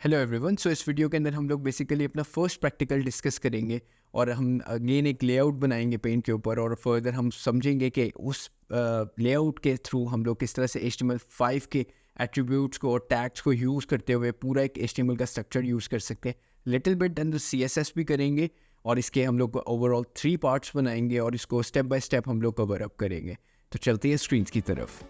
Hello everyone. सो इस video के अंदर हम लोग बेसिकली अपना फर्स्ट प्रैक्टिकल डिस्कस करेंगे और हम अगेन एक लेआउट बनाएंगे पेंट के ऊपर और फर्दर हम समझेंगे कि उस लेआउट के थ्रू हम लोग किस तरह से HTML5 के एट्रीब्यूट्स को और टैग्स को यूज़ करते हुए पूरा एक HTML का स्ट्रक्चर यूज़ कर सकते हैं। लिटिल बिट अंदर CSS भी करेंगे और इसके हम लोग ओवरऑल 3 पार्ट्स बनाएंगे और इसको स्टेप बाय स्टेप हम लोग कवर अप करेंगे। तो चलते हैं स्क्रीन की तरफ।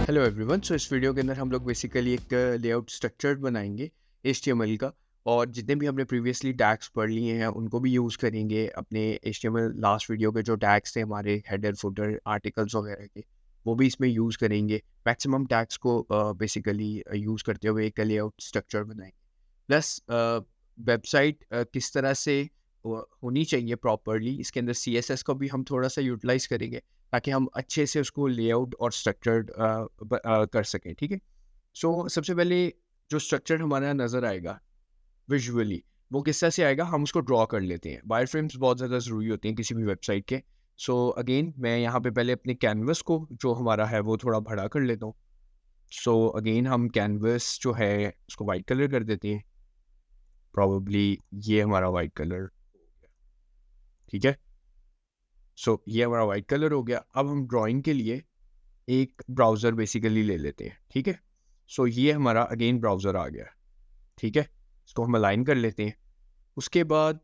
Hello everyone. सो इस वीडियो के अंदर हम लोग बेसिकली एक लेआउट स्ट्रक्चर बनाएंगे HTML का, और जितने भी हमने प्रीवियसली टैग्स पढ़ लिए हैं उनको भी यूज़ करेंगे। अपने HTML लास्ट वीडियो के जो टैग्स थे हमारे हेडर फुटर आर्टिकल्स वगैरह के, वो भी इसमें यूज़ करेंगे। मैक्सिमम टैग्स को बेसिकली यूज़ करते हुए एक लेआउट स्ट्रक्चर बनाएंगे। प्लस वेबसाइट किस तरह से होनी चाहिए प्रॉपरली, इसके अंदर CSS को भी हम थोड़ा सा यूटिलाइज़ करेंगे ताकि हम अच्छे से उसको लेआउट और स्ट्रक्चर्ड कर सकें। ठीक है। सो सबसे पहले जो स्ट्रक्चर हमारा नज़र आएगा विजुअली, वो किस तरह से आएगा, हम उसको ड्रॉ कर लेते हैं। वायर फ्रेम्स बहुत ज़्यादा ज़रूरी होते हैं किसी भी वेबसाइट के। सो अगेन मैं यहाँ पे पहले अपने कैनवस को जो हमारा है वो थोड़ा बड़ा कर लेता हूँ। सो अगेन हम कैनवस जो है उसको वाइट कलर कर देते हैं। प्रॉबली ये हमारा वाइट कलर, ठीक है। सो ये हमारा वाइट कलर हो गया। अब हम ड्राइंग के लिए एक ब्राउज़र बेसिकली ले लेते हैं। ठीक है। सो ये हमारा अगेन ब्राउज़र आ गया। ठीक है। इसको हम अलाइन कर लेते हैं। उसके बाद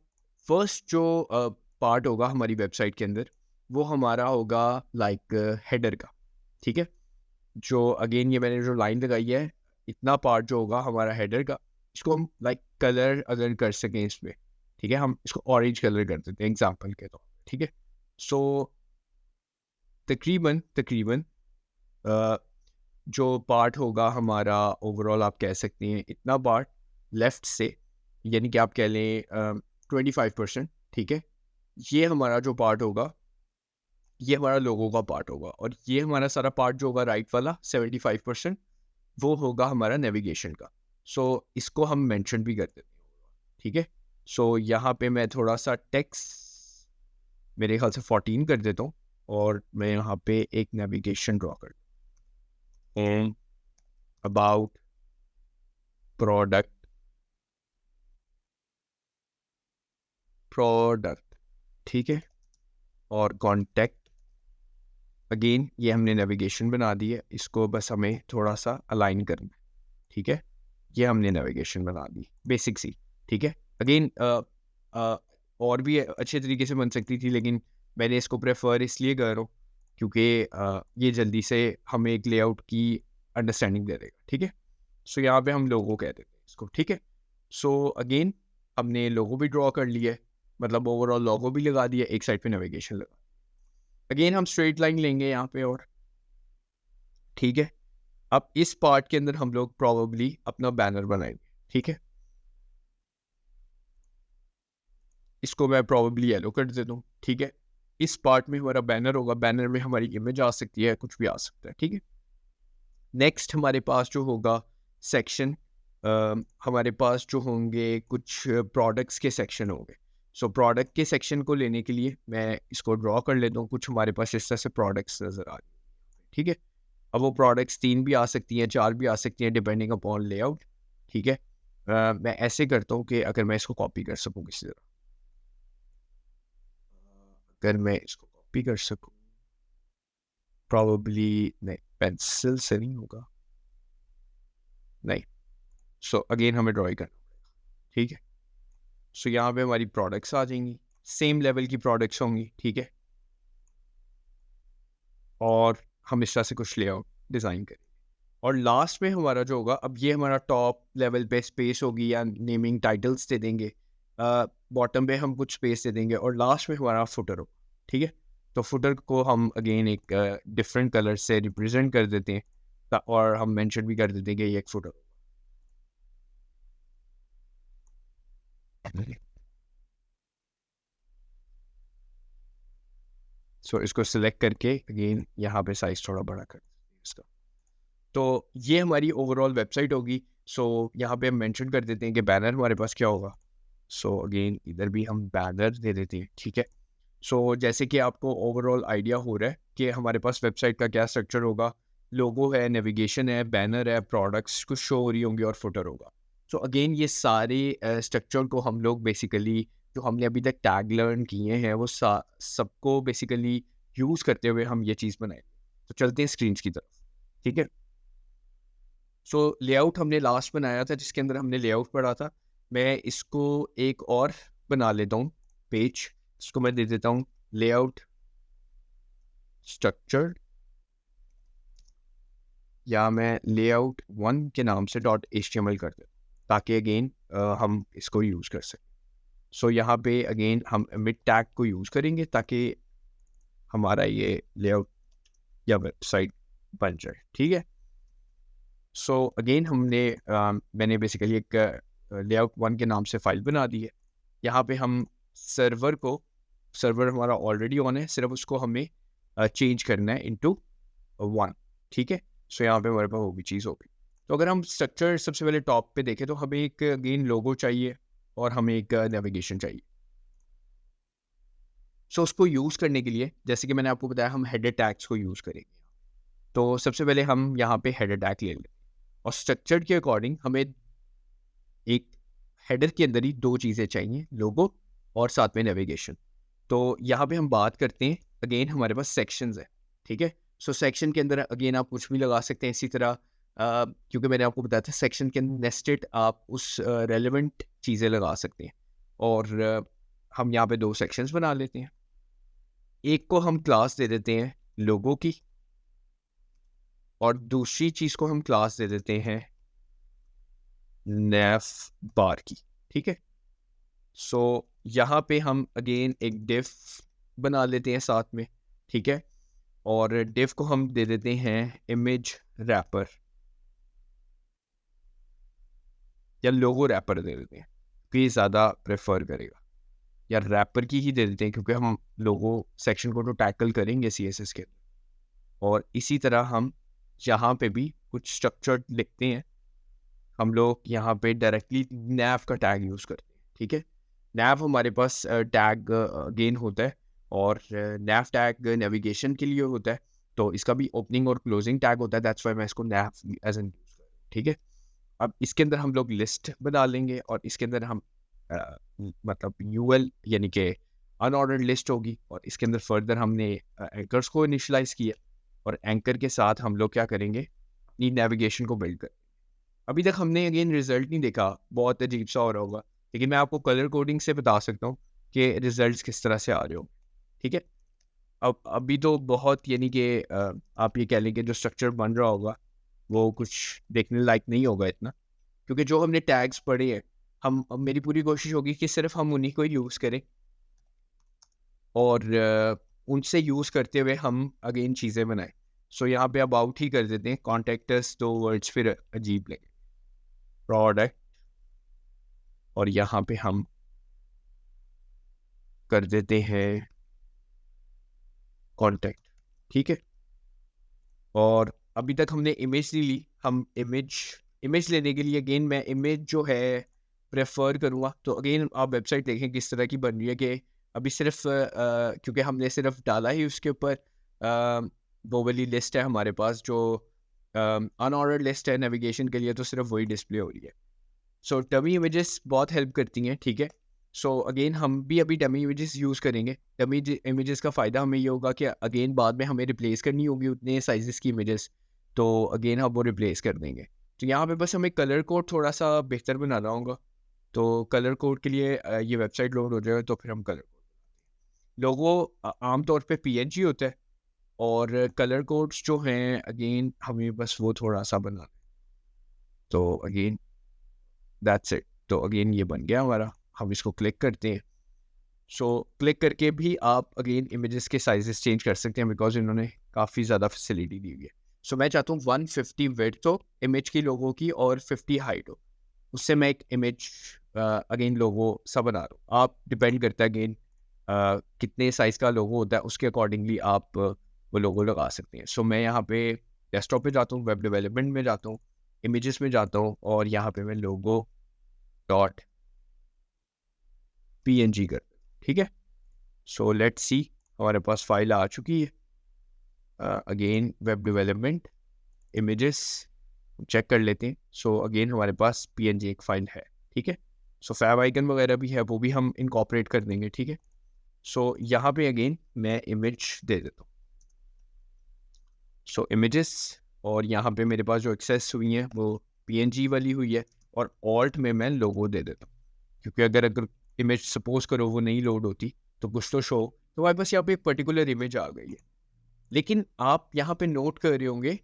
फर्स्ट जो पार्ट होगा हमारी वेबसाइट के अंदर, वो हमारा होगा लाइक हेडर का। ठीक है। जो अगेन ये मैंने जो लाइन लगाई है, इतना पार्ट जो होगा हमारा हेडर का, इसको हम लाइक कलर अगर कर सकें इसमें, ठीक है, हम इसको ऑरेंज कलर कर देते हैं एग्जाम्पल के तौर पर। ठीक है। सो तकरीबन तकरीबन जो पार्ट होगा हमारा ओवरऑल, आप कह सकते हैं इतना पार्ट लेफ़्ट से, यानी कि आप कह लें 25%। ठीक है। ये हमारा जो पार्ट होगा, ये हमारा लोगो का पार्ट होगा, और ये हमारा सारा पार्ट जो होगा राइट वाला 75%, वो होगा हमारा नेविगेशन का। सो इसको हम मेंशन भी कर देते हैं। ठीक है। सो यहाँ पे मैं थोड़ा सा टेक्स्ट मेरे ख्याल से 14 कर देता हूँ, और मैं यहाँ पे एक नेविगेशन ड्रॉ कर and about प्रोडक्ट। ठीक है। और कॉन्टैक्ट, अगेन ये हमने नेविगेशन बना दी है, इसको बस हमें थोड़ा सा अलाइन करना है। ठीक है। ये हमने नेविगेशन बना दी बेसिक सी। ठीक है। अगेन और भी अच्छे तरीके से बन सकती थी, लेकिन मैंने इसको प्रेफर इसलिए कर रहा हूँ क्योंकि ये जल्दी से हमें एक लेआउट की अंडरस्टैंडिंग दे देगा। ठीक है। सो यहाँ पे हम लोगो कह देते हैं इसको। ठीक है। सो अगेन हमने लोगो भी ड्रॉ कर लिया है, मतलब ओवरऑल लोगो भी लगा दिया, एक साइड पे नेविगेशन लगा। अगेन हम स्ट्रेट लाइन लेंगे यहाँ पे, और ठीक है। अब इस पार्ट के अंदर हम लोग प्रॉबली अपना बैनर बनाएंगे। ठीक है। इसको मैं प्रॉबली येलो कर देता हूँ। ठीक है। इस पार्ट में हमारा बैनर होगा, बैनर में हमारी इमेज आ सकती है, कुछ भी आ सकता है। ठीक है। नेक्स्ट हमारे पास जो होगा सेक्शन, हमारे पास जो होंगे कुछ प्रोडक्ट्स के सेक्शन होंगे। सो प्रोडक्ट के सेक्शन को लेने के लिए मैं इसको ड्रॉ कर लेता हूँ। कुछ हमारे पास इस तरह से प्रोडक्ट्स नज़र आ रहे हैं। ठीक है। अब वो प्रोडक्ट्स 3 भी आ सकती हैं, 4 भी आ सकती हैं, डिपेंडिंग अपॉन लेआउट। ठीक है। मैं ऐसे करता हूँ कि अगर मैं इसको कॉपी कर सकूँ किसी तरह, अगर मैं इसको कॉपी कर सकूँ, प्रॉबली नहीं, पेंसिल से नहीं होगा, नहीं। सो अगेन हमें ड्रॉइंग करना पड़ेगा। ठीक है। सो यहाँ पे हमारी प्रोडक्ट्स आ जाएंगी, सेम लेवल की प्रोडक्ट्स होंगी। ठीक है। और हम इस तरह से कुछ लेआउट डिज़ाइन करेंगे, और लास्ट में हमारा जो होगा, अब ये हमारा टॉप लेवल पे स्पेस होगी या नेमिंग टाइटल्स दे देंगे, बॉटम पे हम कुछ स्पेस दे देंगे, और लास्ट में हमारा फुटर होगा। ठीक है। तो फुटर को हम अगेन एक डिफरेंट कलर से रिप्रेजेंट कर देते हैं, और हम मेंशन भी कर देते हैं कि ये एक फुटर होगा। सो इसको सिलेक्ट करके अगेन यहाँ पे साइज थोड़ा बड़ा कर देते हैं इसका। तो ये हमारी ओवरऑल वेबसाइट होगी। सो यहाँ पे हम मेंशन कर देते हैं कि बैनर हमारे पास क्या होगा। सो अगेन इधर भी हम बैनर दे देते हैं। ठीक है। जैसे कि आपको ओवरऑल आइडिया हो रहा है कि हमारे पास वेबसाइट का क्या स्ट्रक्चर होगा। लोगो है, नेविगेशन है, बैनर है, प्रोडक्ट्स कुछ शो हो रही होंगी और फुटर होगा। अगेन ये सारे स्ट्रक्चर को हम लोग बेसिकली जो हमने अभी तक टैग लर्न किए हैं वो सबको बेसिकली यूज़ करते हुए हम ये चीज़ बनाए। चलते हैं स्क्रीन्स की तरफ, ठीक है। लेआउट हमने लास्ट बनाया था जिसके अंदर हमने लेआउट पढ़ा था। मैं इसको एक और बना लेता हूँ पेज, इसको मैं दे देता हूँ लेआउट स्ट्रक्चर, या मैं लेआउट 1 के नाम से .html कर देता हूँ ताकि अगेन हम इसको यूज़ कर सकें। यहाँ पे अगेन हम मिड टैग को यूज़ करेंगे ताकि हमारा ये लेआउट या वेबसाइट बन जाए, ठीक है। अगेन मैंने बेसिकली एक लेआउट 1 के नाम से फाइल बना दी है। यहाँ पे हम सर्वर हमारा ऑलरेडी ऑन है, सिर्फ उसको हमें चेंज करना है इनटू 1, ठीक है। यहाँ पे हमारे पास वो भी चीज़ होगी। अगर हम स्ट्रक्चर सबसे पहले टॉप पे देखें तो हमें एक अगेन लोगो चाहिए और हमें एक नेविगेशन चाहिए। उसको यूज़ करने के लिए जैसे कि मैंने आपको बताया हम हेडर टैग्स को यूज़ करेंगे। सबसे पहले हम यहाँ पे हेडर टैग ले लें और स्ट्रक्चर के अकॉर्डिंग हमें एक हेडर के अंदर ही 2 चीज़ें चाहिए, लोगो और साथ में नेविगेशन। यहाँ पे हम बात करते हैं, अगेन हमारे पास सेक्शंस है, ठीक है। सेक्शन के अंदर अगेन आप कुछ भी लगा सकते हैं इसी तरह, क्योंकि मैंने आपको बताया था सेक्शन के अंदर नेस्टेड आप उस रेलेवेंट चीज़ें लगा सकते हैं। और हम यहाँ पे 2 सेक्शंस बना लेते हैं। एक को हम क्लास दे देते हैं लोगो की और दूसरी चीज़ को हम क्लास दे देते हैं नेव बार की, ठीक है। यहाँ पे हम अगेन एक डिव बना लेते हैं साथ में, ठीक है। और डिव को हम दे देते हैं इमेज रैपर या लोगो रैपर दे देते हैं क्योंकि ज़्यादा प्रेफर करेगा, या रैपर की ही दे देते हैं क्योंकि हम लोगो सेक्शन को तो टैकल करेंगे CSS के। और इसी तरह हम यहाँ पे भी कुछ स्ट्रक्चर लिखते हैं। हम लोग यहाँ पे डायरेक्टली नैव का टैग यूज़ करते हैं, ठीक है। नैव हमारे पास टैग अगेन होता है और नैव टैग नेविगेशन के लिए होता है, तो इसका भी ओपनिंग और क्लोजिंग टैग होता है। दैट्स वाई मैं इसको नैव एज एन यूज़ कर रहा हूँ, ठीक है। अब इसके अंदर हम लोग लिस्ट बना लेंगे और इसके अंदर हम मतलब UL यानी कि अनऑर्डर्ड लिस्ट होगी और इसके अंदर फर्दर हमने एंकर्स को इनिशलाइज किया और एंकर के साथ हम लोग क्या करेंगे, अपनी नेविगेशन को बिल्ड कर। अभी तक हमने अगेन रिजल्ट नहीं देखा, बहुत अजीब सा हो रहा होगा, लेकिन मैं आपको कलर कोडिंग से बता सकता हूँ कि रिजल्ट्स किस तरह से आ रहे हो, ठीक है। अब अभी तो बहुत यानी कि आप ये कह लें कि जो स्ट्रक्चर बन रहा होगा वो कुछ देखने लायक नहीं होगा इतना, क्योंकि जो हमने टैग्स पढ़े हैं मेरी पूरी कोशिश होगी कि सिर्फ हम उन्हीं को यूज़ करें और उनसे यूज़ करते हुए हम अगेन चीज़ें बनाएं। यहाँ पे अबाउट ही कर देते हैं, कॉन्टैक्ट अस, 2 वर्ड्स फिर अजीब लगे, प्रोडक्ट, और यहाँ पे हम कर देते हैं कॉन्टैक्ट, ठीक है। और अभी तक हमने इमेज नहीं ली, हम इमेज लेने के लिए अगेन मैं इमेज जो है प्रेफर करूँगा। तो अगेन आप वेबसाइट देखें किस तरह की बन रही है कि अभी सिर्फ क्योंकि हमने सिर्फ डाला ही उसके ऊपर वो वाली लिस्ट है हमारे पास जो अनऑर्डर्ड लिस्ट है नेविगेशन के लिए, तो सिर्फ वही डिस्प्ले हो रही है। डमी इमेजेस बहुत हेल्प करती हैं, ठीक है। अगेन हम भी अभी डमी इमेजेस यूज़ करेंगे। डमी इमेजेस का फ़ायदा हमें ये होगा कि अगेन बाद में हमें रिप्लेस करनी होगी उतने साइजेस की इमेजेस, तो अगेन हम वो रिप्लेस कर देंगे। तो यहाँ पे बस हमें कलर कोड थोड़ा सा बेहतर बनाना होगा, तो कलर कोड के लिए ये वेबसाइट लोड हो जाएगा तो फिर हम कलर कोड लोगो आमतौर पे PNG होता है और कलर कोड्स जो हैं अगेन हमें बस वो थोड़ा सा बनाना है। तो अगेन दैट्स इट। तो अगेन ये बन गया हमारा, हम इसको क्लिक करते हैं। क्लिक करके भी आप अगेन इमेजेस के साइजेस चेंज कर सकते हैं बिकॉज इन्होंने काफ़ी ज़्यादा फैसिलिटी दी हुई है। मैं चाहता हूँ 150 विड्थ हो इमेज की लोगों की और 50 हाइट हो, उससे मैं एक इमेज अगेन लोगो सा बना रहा हूँ। आप डिपेंड करता है अगेन कितने साइज़ का लोगो होता है उसके अकॉर्डिंगली आप वो लोगो लगा सकते हैं। मैं यहाँ पे डेस्कटॉप पे जाता हूँ, वेब डेवलपमेंट में जाता हूँ, इमेजेस में जाता हूँ और यहाँ पे मैं लोगो डॉट PNG कर, ठीक है। सो लेट्स सी, हमारे पास फाइल आ चुकी है। Again web development, images check कर लेते हैं। सो अगेन हमारे पास PNG एक फाइल है, ठीक है। सो फैब आइकन वगैरह भी है, वो भी हम इनकॉर्पोरेट कर देंगे, ठीक है। सो यहाँ पे अगेन मैं इमेज दे देता हूँ, सो इमेजेस, और यहाँ पे मेरे पास जो एक्सेस हुई है वो PNG वाली हुई है, और ऑल्ट में मैं लोगो दे देता हूँ, क्योंकि अगर इमेज सपोज करो वो नहीं लोड होती तो कुछ तो शो, तो हमारे पास यहाँ पे एक पर्टिकुलर इमेज आ गई है। लेकिन आप यहाँ पे नोट कर रहे होंगे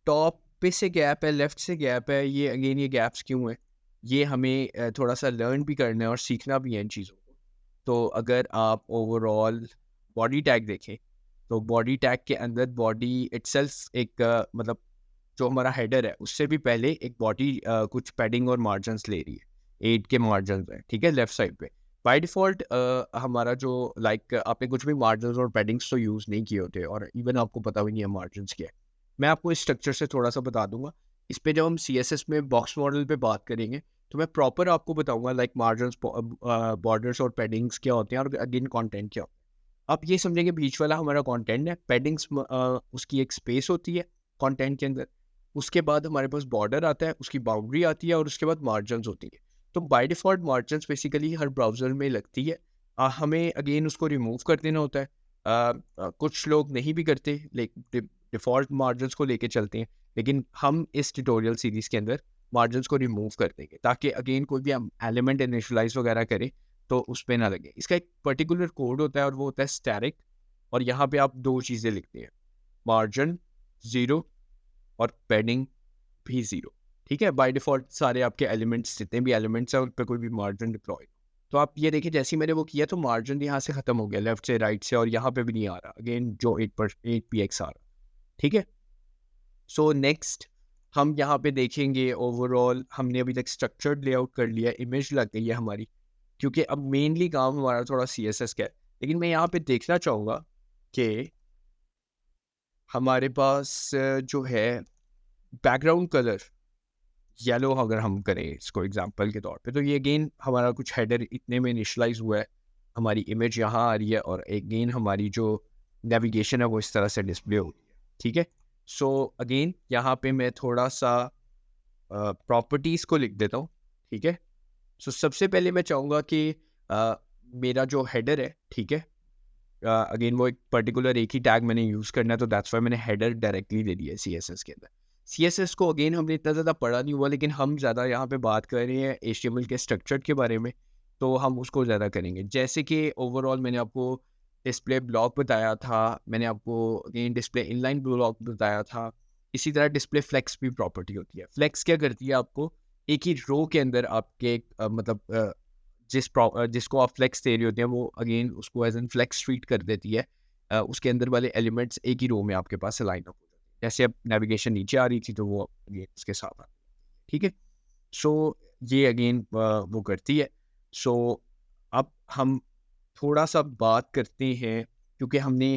टॉप पे से गैप है, लेफ्ट से गैप है। ये अगेन ये गैप्स क्यों है, ये हमें थोड़ा सा लर्न भी करना है और सीखना भी है इन चीज़ों को। तो अगर आप ओवरऑल बॉडी टैग देखें, तो बॉडी टैग के अंदर बॉडी इटसेल्फ एक मतलब जो हमारा हेडर है उससे भी पहले एक बॉडी कुछ पैडिंग और मार्जिन्स ले रही है, 8 के मार्जिन्स हैं, ठीक है, लेफ्ट साइड पे। बाय डिफ़ॉल्ट हमारा जो आपने कुछ भी मार्जिन्स और पैडिंग्स तो यूज़ नहीं किए होते, और इवन आपको पता भी नहीं है मार्जिन्स क्या है। मैं आपको इस स्ट्रक्चर से थोड़ा सा बता दूंगा। इस पे जब हम CSS में बॉक्स मॉडल पे बात करेंगे तो मैं प्रॉपर आपको बताऊंगा लाइक मार्जिन्स, बॉर्डर्स और पैडिंग्स क्या होते हैं, और अगेन कंटेंट क्या होता है। आप ये समझेंगे बीच वाला हमारा कंटेंट है, पैडिंग्स उसकी एक स्पेस होती है कंटेंट के अंदर। उसके बाद हमारे पास बॉर्डर आता है, उसकी बाउंड्री आती है, और उसके बाद मार्जिन्स होती है। तो by default margins basically her browser में लगती है। हमें अगेन उसको रिमूव कर देना होता है। कुछ लोग नहीं भी करते, डिफ़ॉल्ट मार्जिन्स को लेके चलते हैं, लेकिन हम इस ट्यूटोरियल सीरीज़ के अंदर मार्जिन्स को रिमूव कर देंगे, ताकि अगेन कोई भी हम एलिमेंट इनिशियलाइज़ वगैरह करें तो उस पे ना लगे। इसका एक पर्टिकुलर कोड होता है, और वो होता है स्टैटिक, और यहाँ पे आप 2 चीज़ें लिखते हैं, मार्जिन 0 और पैडिंग भी 0, ठीक है। बाय डिफ़ॉल्ट सारे आपके एलिमेंट्स, जितने भी एलिमेंट्स हैं उन पे कोई भी मार्जिन डिप्लॉय। तो आप ये देखिए, जैसे ही मैंने वो किया तो मार्जिन यहाँ से ख़त्म हो गया, लेफ्ट से राइट से, और यहाँ पे भी नहीं आ रहा अगेन जो 8px आ रहा, ठीक है। सो नेक्स्ट हम यहाँ पे देखेंगे, ओवरऑल हमने अभी तक स्ट्रक्चर्ड लेआउट कर लिया, इमेज लग गई है हमारी, क्योंकि अब मेनली काम हमारा थोड़ा CSS का है। लेकिन मैं यहाँ पे देखना चाहूँगा कि हमारे पास जो है बैकग्राउंड कलर येलो, अगर हम करें इसको एग्जांपल के तौर पे, तो ये अगेन हमारा कुछ हेडर इतने में इनिशियलाइज हुआ है, हमारी इमेज यहाँ आ रही है, और अगेन हमारी जो नेविगेशन है वो इस तरह से डिस्प्ले हो रही है, ठीक है। सो अगेन यहाँ पे मैं थोड़ा सा प्रॉपर्टीज़ को लिख देता हूँ, ठीक है। सो सबसे पहले मैं चाहूँगा कि मेरा जो हेडर है, ठीक है, अगेन वो एक पर्टिकुलर एक ही टैग मैंने यूज़ करना है, तो दैट्स वाई मैंने हेडर डायरेक्टली दे दिया है CSS के अंदर। CSS को अगेन हमने इतना ज़्यादा पढ़ा नहीं हुआ, लेकिन हम ज़्यादा यहाँ पे बात कर रहे हैं HTML के स्ट्रक्चर के बारे में, तो हम उसको ज़्यादा करेंगे। जैसे कि ओवरऑल मैंने आपको डिस्प्ले ब्लॉक बताया था, मैंने आपको अगेन डिस्प्ले इनलाइन ब्लॉक बताया था। इसी तरह डिस्प्ले फ्लेक्स भी प्रॉपर्टी होती है। फ्लेक्स क्या करती है, आपको एक ही रो के अंदर आपके जिसको आप फ्लेक्स दे रहे होते हैं, वो अगेन उसको एज एन फ्लेक्स ट्रीट कर देती है। उसके अंदर वाले एलिमेंट्स एक ही रो में आपके पास लाइन अप हो जाते हैं। जैसे अब नेविगेशन नीचे आ रही थी तो वो अगेन उसके साथ आ, ठीक है। सो ये अगेन वो करती है। सो अब हम थोड़ा सा बात करते हैं, क्योंकि हमने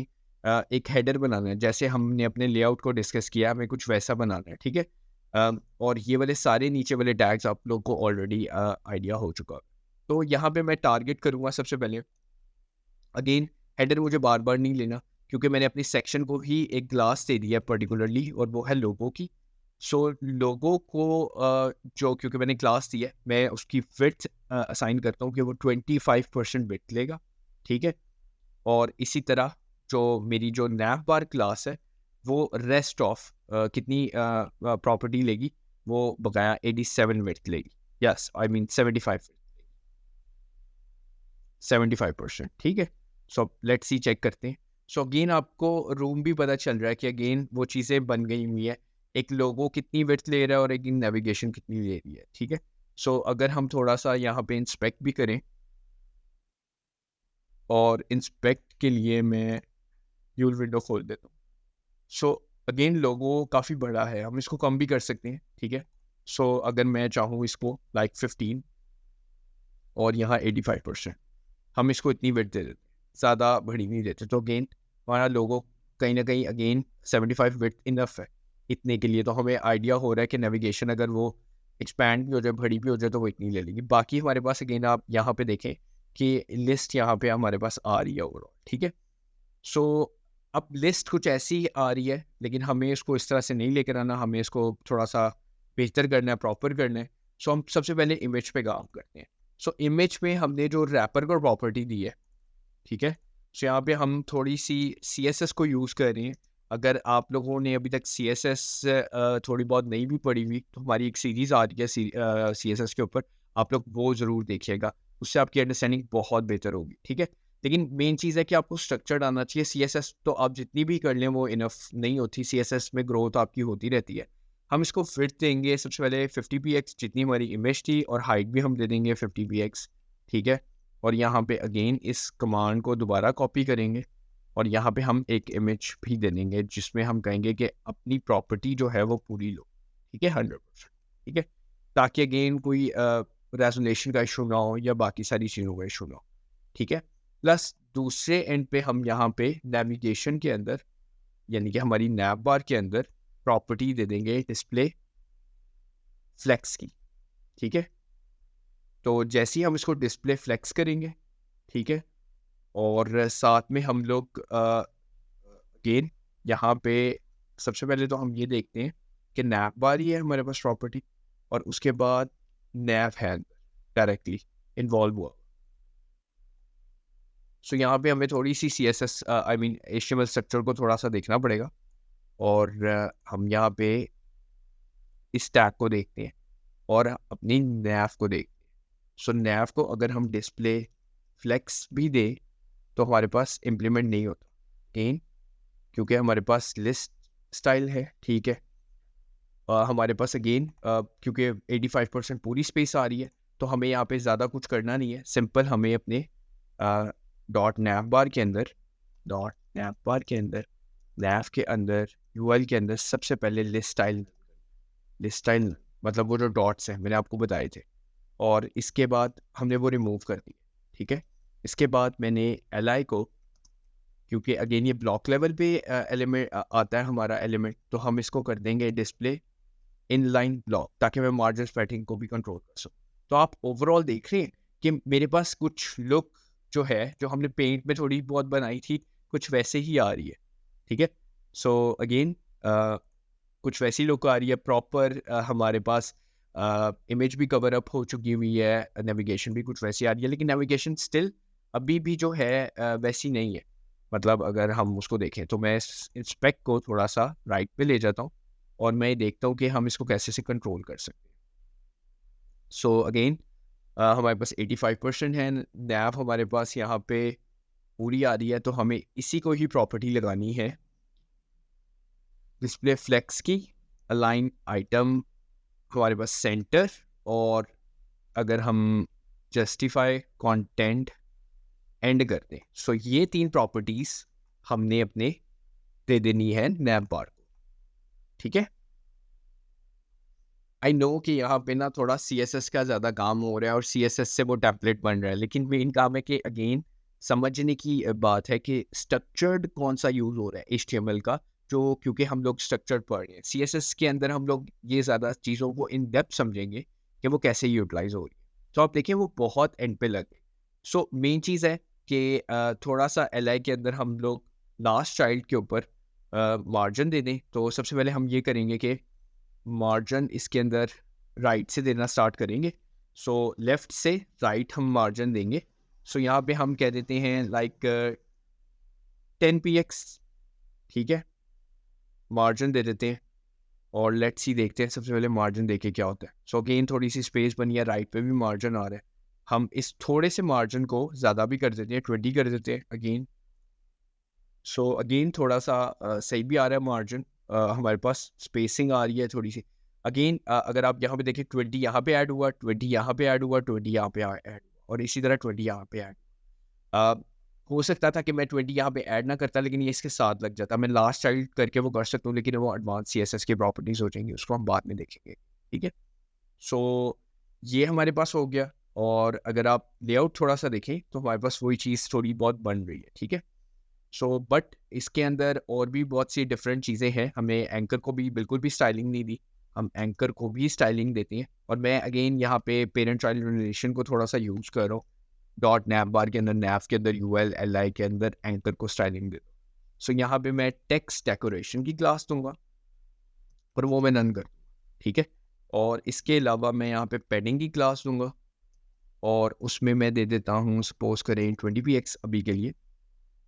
एक हेडर बनाना है, जैसे हमने अपने लेआउट को डिस्कस किया, हमें कुछ वैसा बनाना है, ठीक है। और ये वाले सारे नीचे वाले टैग्स आप लोग को ऑलरेडी आइडिया हो चुका है। तो यहाँ पे मैं टारगेट करूँगा सबसे पहले, अगेन हेडर मुझे बार बार नहीं लेना, क्योंकि मैंने अपनी सेक्शन को ही एक क्लास दे दिया पर्टिकुलरली, और वो है लोगो की। सो लोगो को जो, क्योंकि मैंने क्लास दी है, मैं उसकी विड्थ असाइन करता हूँ कि वो 25% विड्थ लेगा, ठीक है। और इसी तरह जो मेरी जो नैव बार क्लास है, वो रेस्ट ऑफ कितनी प्रॉपर्टी लेगी, वो बकाया 87 विड्थ लेगी, यस आई मीन 75%, ठीक है। सो लेट्स सी चेक करते हैं। सो अगेन आपको रूम भी पता चल रहा है कि अगेन वो चीज़ें बन गई हुई है, एक लोगो कितनी विड्थ ले रहा है और एक नेविगेशन कितनी ले रही है, ठीक है। सो अगर हम थोड़ा सा यहाँ पे इंस्पेक्ट भी करें, और इंस्पेक्ट के लिए मैं यूल विंडो खोल देता हूँ। सो अगेन लोगो काफ़ी बड़ा है, हम इसको कम भी कर सकते हैं, ठीक है। सो अगर मैं चाहूँ इसको लाइक 15 और यहाँ 85%, हम इसको इतनी विड्थ दे देते, ज़्यादा बड़ी नहीं देते, तो अगेन हमारा लोगो कहीं ना कहीं अगेन 75 विड्थ इनफ है इतने के लिए। तो हमें आइडिया हो रहा है कि नेविगेशन अगर वो एक्सपैंड भी हो जाए, बड़ी भी हो जाए, तो वो इतनी ले लेगी। बाकी हमारे पास अगेन आप यहाँ पे देखें कि लिस्ट यहाँ पे हमारे पास आ रही है ओवरऑल, ठीक है। सो अब लिस्ट कुछ ऐसी ही आ रही है, लेकिन हमें इसको इस तरह से नहीं लेकर आना, हमें इसको थोड़ा सा बेहतर करना है, प्रॉपर करना है। सो हम सबसे पहले इमेज पे काम करते हैं। सो इमेज में हमने जो रैपर को प्रॉपर्टी दी है, ठीक है। सो यहाँ पे हम थोड़ी सी CSS को यूज़ कर रहे हैं। अगर आप लोगों ने अभी तक CSS थोड़ी बहुत नहीं भी पढ़ी हुई, तो हमारी एक सीरीज़ आ रही है CSS के ऊपर, आप लोग वो ज़रूर देखिएगा, उससे आपकी अंडरस्टैंडिंग बहुत बेहतर होगी, ठीक है। लेकिन मेन चीज़ है कि आपको स्ट्रक्चर्ड आना चाहिए। CSS तो आप जितनी भी कर लें वो इनफ नहीं होती, CSS में ग्रोथ आपकी होती रहती है। हम इसको फिट देंगे सबसे पहले 50px जितनी हमारी इमेज थी, और हाइट भी हम दे देंगे 50px, ठीक है। और यहाँ पे अगेन इस कमांड को दोबारा कॉपी करेंगे, और यहाँ पे हम एक इमेज भी दे देंगे जिसमें हम कहेंगे कि अपनी प्रॉपर्टी जो है वो पूरी लो, ठीक है, 100%, ठीक है, ताकि अगेन कोई रेजोल्यूशन का इशू ना हो या बाकी सारी चीज़ों का इशू ना हो, ठीक है। प्लस दूसरे एंड पे हम यहाँ पे नेविगेशन के अंदर, यानी कि हमारी नैप बार के अंदर प्रॉपर्टी दे देंगे डिस्प्ले फ्लेक्स की, ठीक है। तो जैसे ही हम इसको डिस्प्ले फ्लेक्स करेंगे, ठीक है, और साथ में हम लोग अगेन यहाँ पे सबसे पहले तो हम ये देखते हैं कि नैप बार ही है हमारे पास प्रॉपर्टी, और उसके बाद नैप है डायरेक्टली इन्वॉल्व हुआ। सो यहाँ पे हमें थोड़ी सी CSS I mean HTML structure को थोड़ा सा देखना पड़ेगा, और हम यहाँ पे इस टैग को देखते हैं और अपनी नैप को देखते हैं। सो नैप को अगर हम डिस्प्ले फ्लेक्स भी दे तो हमारे पास इम्प्लीमेंट नहीं होता, एन क्योंकि हमारे पास लिस्ट स्टाइल है, ठीक है। हमारे पास अगेन क्योंकि 85% पूरी स्पेस आ रही है, तो हमें यहाँ पे ज़्यादा कुछ करना नहीं है। सिंपल हमें अपने डॉट नैप बार के अंदर नैप के अंदर URL के अंदर सबसे पहले लिस्ट स्टाइल मतलब वो जो डॉट्स हैं मैंने आपको बताए थे, और इसके बाद हमने वो रिमूव कर दी, ठीक है। इसके बाद मैंने li को, क्योंकि अगेन ये ब्लॉक लेवल पे एलिमेंट आता है हमारा एलिमेंट, तो हम इसको कर देंगे डिस्प्ले इनलाइन ब्लॉक, ताकि मैं मार्जिन स्प्रेडिंग को भी कंट्रोल कर सकूँ। तो आप ओवरऑल देख रहे हैं कि मेरे पास कुछ लुक जो है, जो हमने पेंट में थोड़ी बहुत बनाई थी, कुछ वैसे ही आ रही है, ठीक है। सो अगेन कुछ वैसी लुक आ रही है प्रॉपर। हमारे पास इमेज भी कवर अप हो चुकी हुई है, नेविगेशन भी कुछ वैसी आ रही है, लेकिन नेविगेशन स्टिल अभी भी जो है वैसी नहीं है। मतलब अगर हम उसको देखें तो मैं इस स्पेक को थोड़ा सा राइट पे ले जाता हूँ, और मैं देखता हूँ कि हम इसको कैसे से कंट्रोल कर सकते हैं। सो अगेन हमारे पास 85% है, नैप हमारे पास यहाँ पे पूरी आ रही है, तो हमें इसी को ही प्रॉपर्टी लगानी है डिस्प्ले फ्लेक्स की। अलाइन आइटम हमारे पास सेंटर, और अगर हम जस्टिफाई कंटेंट एंड करते हैं, सो ये 3 प्रॉपर्टीज हमने अपने दे देनी है नैप बार को, ठीक है। आई नो कि यहाँ पे ना थोड़ा CSS का ज़्यादा काम हो रहा है और CSS से वो टेम्पलेट बन रहा है, लेकिन मेन काम है कि अगेन समझने की बात है कि स्ट्रक्चर्ड कौन सा यूज़ हो रहा है HTML का, जो क्योंकि हम लोग स्ट्रक्चर्ड पढ़ रहे हैं। CSS के अंदर हम लोग ये ज़्यादा चीज़ों को इन डेप्थ समझेंगे कि वो कैसे यूटिलाइज हो रही है। तो आप देखिए वो बहुत एंड पे लग गए। सो मेन चीज़ है कि थोड़ा सा LI के अंदर हम लोग लास्ट चाइल्ड के ऊपर मार्जिन दे दें। तो सबसे पहले हम ये करेंगे कि मार्जिन इसके अंदर राइट से देना स्टार्ट करेंगे। सो लेफ़्ट से राइट हम मार्जिन देंगे। सो यहाँ पे हम कह देते हैं लाइक 10px, ठीक है, मार्जिन दे देते हैं, और लेट्स सी देखते हैं सबसे पहले मार्जिन देके क्या होता है। सो अगेन थोड़ी सी स्पेस बनी है, राइट पे भी मार्जिन आ रहा है। हम इस थोड़े से मार्जिन को ज़्यादा भी कर देते हैं, 20 कर देते हैं अगेन। सो अगेन थोड़ा सा सही भी आ रहा है मार्जिन, हमारे पास स्पेसिंग आ रही है थोड़ी सी। अगेन अगर आप यहाँ पे देखें 20 यहाँ पे ऐड हुआ, 20 यहाँ पे ऐड हुआ, 20 यहाँ पे ऐड हुआ, और इसी तरह 20 यहाँ पे ऐड। हो सकता था कि मैं 20 यहाँ पे ऐड ना करता, लेकिन ये इसके साथ लग जाता। मैं लास्ट चाइल्ड करके वो कर सकता हूँ, लेकिन वो एडवांस CSS की प्रॉपर्टीज़ हो जाएंगी, उसको हम बाद में देखेंगे, ठीक है। सो ये हमारे पास हो गया, और अगर आप लेआउट थोड़ा सा देखें तो हमारे पास वही चीज़ थोड़ी बहुत बन रही है, ठीक है। सो बट इसके अंदर और भी बहुत सी डिफरेंट चीज़ें हैं। हमें एंकर को भी बिल्कुल भी स्टाइलिंग नहीं दी, हम एंकर को भी स्टाइलिंग देते हैं। और मैं अगेन यहाँ पे पेरेंट चाइल्ड रिलेशन को थोड़ा सा यूज़ कर रहा हूँ, डॉट नैप बार के अंदर नैप के अंदर यूएल एल के अंदर एंकर को स्टाइलिंग दे दो। सो यहाँ पे मैं टेक्स्ट डेकोरेशन की क्लास दूंगा और वो मैं नन कर दूंगा, ठीक है। और इसके अलावा मैं यहाँ पे पैडिंग की क्लास दूंगा और उसमें मैं दे देता हूँ सपोज करें 20px अभी के लिए,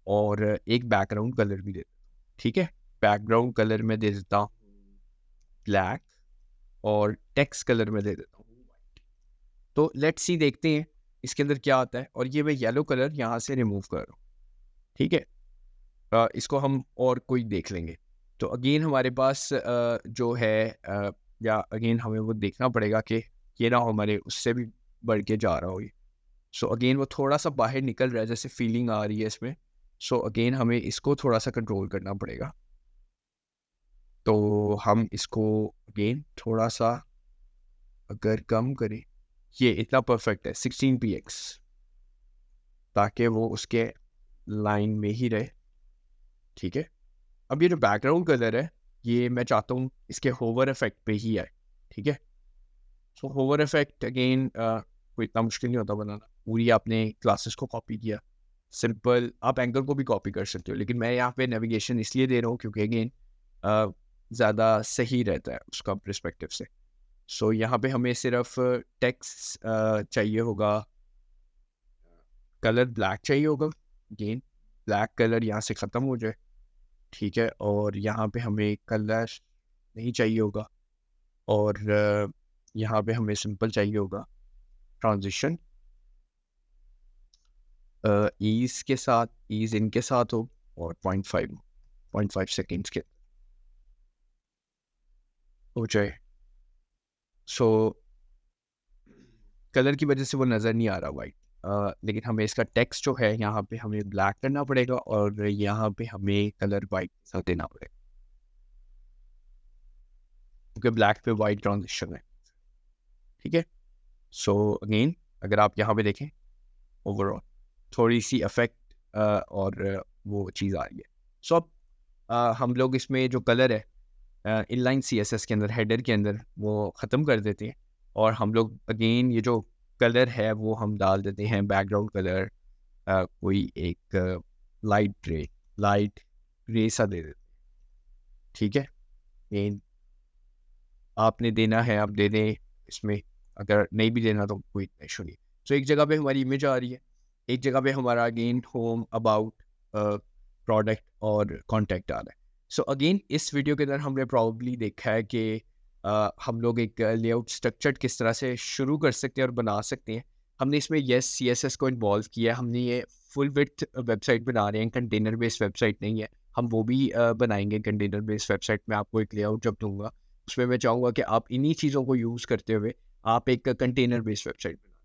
और एक बैकग्राउंड कलर भी दे देता हूँ, ठीक है। बैकग्राउंड कलर में दे देता हूँ ब्लैक और टेक्स्ट कलर में दे देता हूँ वाइट। तो लेट्स सी देखते हैं इसके अंदर क्या आता है। और ये मैं येलो कलर यहाँ से रिमूव कर रहा हूँ, ठीक है। इसको हम और कोई देख लेंगे। तो अगेन हमारे पास जो है या अगेन हमें वो देखना पड़ेगा कि ये ना हमारे उससे भी बढ़ के जा रहा हो ये। सो अगेन वो थोड़ा सा बाहर निकल रहा है, जैसे फीलिंग आ रही है इसमें। सो अगेन हमें इसको थोड़ा सा कंट्रोल करना पड़ेगा। तो हम इसको अगेन थोड़ा सा अगर कम करें, ये इतना परफेक्ट है 16px, ताकि वो उसके लाइन में ही रहे, ठीक है। अब ये जो बैकग्राउंड कलर है ये मैं चाहता हूँ इसके होवर इफेक्ट पे ही आए, ठीक है। सो होवर इफेक्ट अगेन कोई इतना मुश्किल नहीं होता बनाना। पूरी आपने क्लासेस को कॉपी किया, सिंपल आप एंकर को भी कॉपी कर सकते हो, लेकिन मैं यहाँ पे नेविगेशन इसलिए दे रहा हूँ क्योंकि अगेन ज़्यादा सही रहता है उसका पर्सपेक्टिव से। सो यहाँ पे हमें सिर्फ टेक्स्ट चाहिए होगा, कलर ब्लैक चाहिए होगा, अगेन ब्लैक कलर यहाँ से ख़त्म हो जाए, ठीक है। और यहाँ पे हमें कलर नहीं चाहिए होगा, और यहाँ पे हमें सिंपल चाहिए होगा ट्रांजिशन ईज के साथ, ईज इनके साथ हो, और 0.5 सेकेंड्स के हो जाए। सो कलर की वजह से वो नज़र नहीं आ रहा वाइट, लेकिन हमें इसका टेक्स्ट जो है यहाँ पे हमें ब्लैक करना पड़ेगा और यहाँ पे हमें कलर वाइट के साथ देना पड़ेगा, क्योंकि ब्लैक पे वाइट ट्रांजिशन है, ठीक है। सो अगेन अगर आप यहाँ पे देखें ओवरऑल थोड़ी सी इफेक्ट और वो चीज़ आ रही है। सो अब हम लोग इसमें जो कलर है इनलाइन CSS के अंदर हेडर के अंदर वो ख़त्म कर देते हैं, और हम लोग अगेन ये जो कलर है वो हम डाल देते हैं बैकग्राउंड कलर कोई एक लाइट ग्रे सा दे देते हैं, ठीक है। मेन आपने देना है आप दे दें, इसमें अगर नहीं भी देना तो कोई इशू नहीं। तो एक जगह पे हमारी इमेज आ रही है, एक जगह पे हमारा अगेन होम, अबाउट, प्रोडक्ट और कॉन्टैक्ट आ रहा है। सो अगेन इस वीडियो के अंदर हमने प्रॉब्ली देखा है कि हम लोग एक लेआउट स्ट्रक्चर किस तरह से शुरू कर सकते हैं और बना सकते हैं। हमने इसमें CSS को इन्वॉल्व किया है, हमने ये फुल विड्थ वेबसाइट बना रहे हैं, कंटेनर बेस्ड वेबसाइट नहीं है। हम वो भी बनाएंगे कंटेनर बेस्ड वेबसाइट में, आपको एक लेआउट जब दूंगा उसमें मैं चाहूँगा कि आप इन्हीं चीज़ों को यूज़ करते हुए आप एक कंटेनर बेस्ड वेबसाइट बनाएं।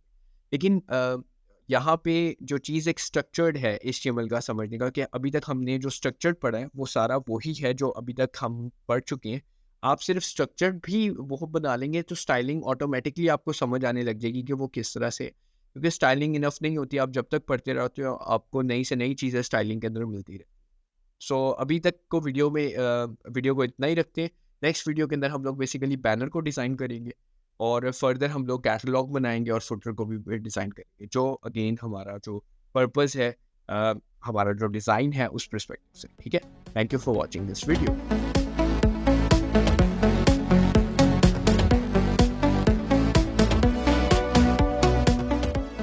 लेकिन यहाँ पे जो चीज़ एक स्ट्रक्चर्ड है HTML का समझने का, कि अभी तक हमने जो स्ट्रक्चर्ड पढ़ा है वो सारा वही है जो अभी तक हम पढ़ चुके हैं। आप सिर्फ स्ट्रक्चर्ड भी वो बना लेंगे तो स्टाइलिंग ऑटोमेटिकली आपको समझ आने लग जाएगी कि वो किस तरह से, क्योंकि स्टाइलिंग इनफ नहीं होती, आप जब तक पढ़ते रहते हो आपको नई से नई चीज़ें स्टाइलिंग के अंदर मिलती रहे। सो अभी तक को वीडियो को इतना ही रखते हैं। नेक्स्ट वीडियो के अंदर हम लोग बेसिकली बैनर को डिज़ाइन करेंगे और फर्दर हम लोग कैटलॉग बनाएंगे और फुटर को भी डिज़ाइन करेंगे, जो अगेन हमारा जो पर्पस है, हमारा जो डिज़ाइन है उस पर्सपेक्टिव से, ठीक है। Thank you for watching this video.